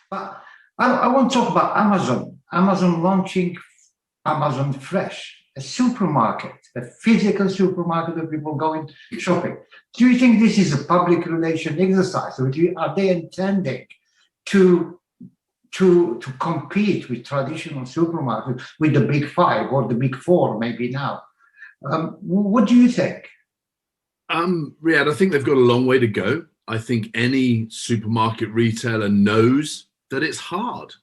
But I want to talk about Amazon. Amazon launching Amazon Fresh, a supermarket, a physical supermarket where people going shopping. Do you think this is a public relation exercise, or are they intending to to compete with traditional supermarkets, with the big five or the big four, maybe now? What do you think? Riyadh, I think they've got a long way to go. I think any supermarket retailer knows that it's hard.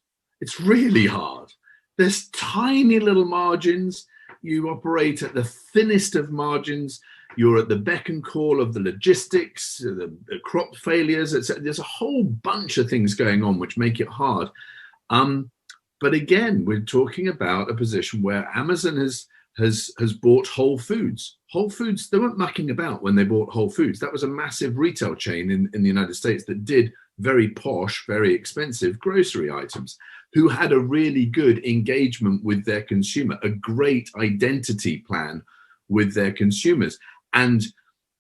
It's really hard. There's tiny little margins. You operate at the thinnest of margins. You're at the beck and call of the logistics, the crop failures, etc. There's a whole bunch of things going on which make it hard. But again, we're talking about a position where Amazon has bought Whole Foods. Whole Foods, they weren't mucking about when they bought Whole Foods. That was a massive retail chain in the United States that did very posh, very expensive grocery items, who had a really good engagement with their consumer, a great identity plan with their consumers. And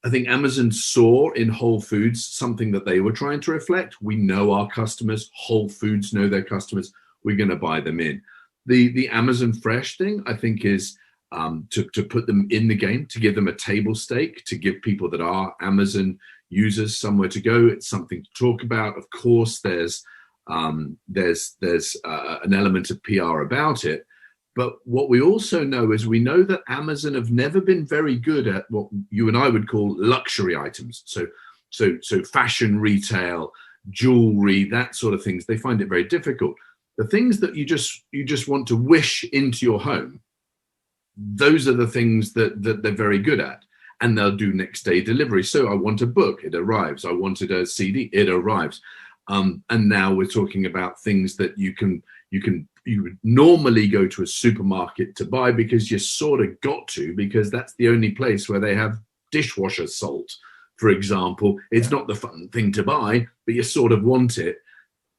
I think Amazon saw in Whole Foods something that they were trying to reflect. We know our customers, Whole Foods know their customers, we're going to buy them in. The Amazon Fresh thing, I think, is to put them in the game, to give them a table stake, to give people that are Amazon users somewhere to go. It's something to talk about. Of course, there's an element of PR about it. But what we also know is we know that Amazon have never been very good at what you and I would call luxury items. So fashion retail, jewelry, that sort of things. They find it very difficult. The things that you just want to wish into your home, those are the things that they're very good at, and they'll do next day delivery. So I want a book, it arrives. I wanted a CD, it arrives. And now we're talking about things that you would normally go to a supermarket to buy because you sort of got to, because that's the only place where they have dishwasher salt, for example. It's not the fun thing to buy, but you sort of want it.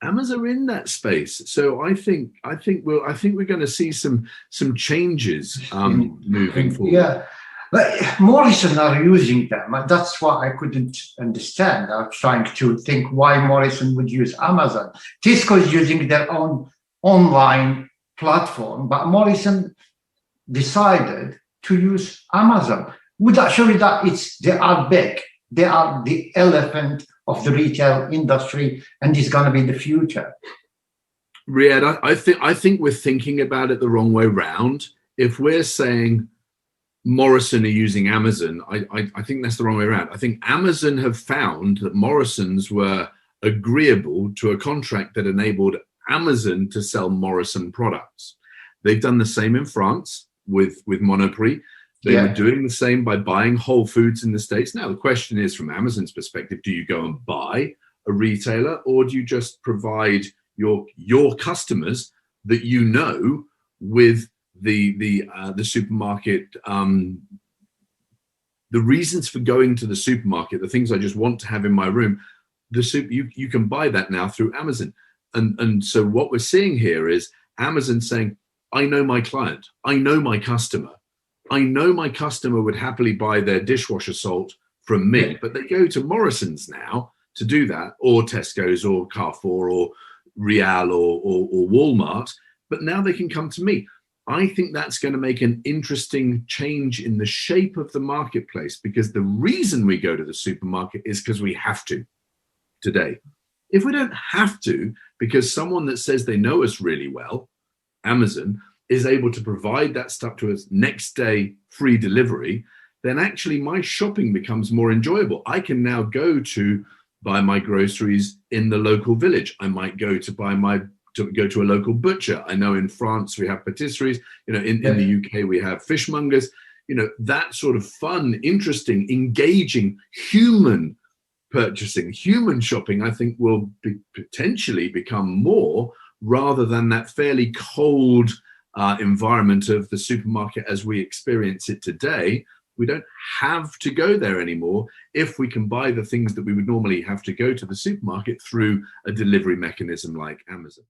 Amazon are in that space, so I think we're going to see some changes moving forward. Yeah, but Morrison are using them, and that's what I couldn't understand. I was trying to think why Morrison would use Amazon. Tesco is using their own online platform, but Morrison decided to use Amazon. Would that show you that they are big? They are the elephant of the retail industry, and it's going to be the future. Riyadh, I think we're thinking about it the wrong way round. If we're saying Morrison are using Amazon, I think that's the wrong way around. I think Amazon have found that Morrisons were agreeable to a contract that enabled Amazon to sell Morrison products. They've done the same in France with Monoprix. They were doing the same by buying Whole Foods in the States. Now, the question is, from Amazon's perspective, do you go and buy a retailer, or do you just provide your customers that you know with the supermarket, the reasons for going to the supermarket, the things I just want to have in my room, you can buy that now through Amazon. And so what we're seeing here is Amazon saying, I know my client, I know my customer. I know my customer would happily buy their dishwasher salt from me, but they go to Morrison's now to do that, or Tesco's, or Carrefour, or Real, or Walmart, but now they can come to me. I think that's going to make an interesting change in the shape of the marketplace, because the reason we go to the supermarket is because we have to today. If we don't have to, because someone that says they know us really well, Amazon, is able to provide that stuff to us next day, free delivery, then actually my shopping becomes more enjoyable. I can now go to buy my groceries in the local village. I might go to go to a local butcher. I know in France we have patisseries. In the UK we have fishmongers. That sort of fun, interesting, engaging, human purchasing, human shopping, I think will potentially become more, rather than that fairly cold environment of the supermarket as we experience it today. We don't have to go there anymore if we can buy the things that we would normally have to go to the supermarket through a delivery mechanism like Amazon.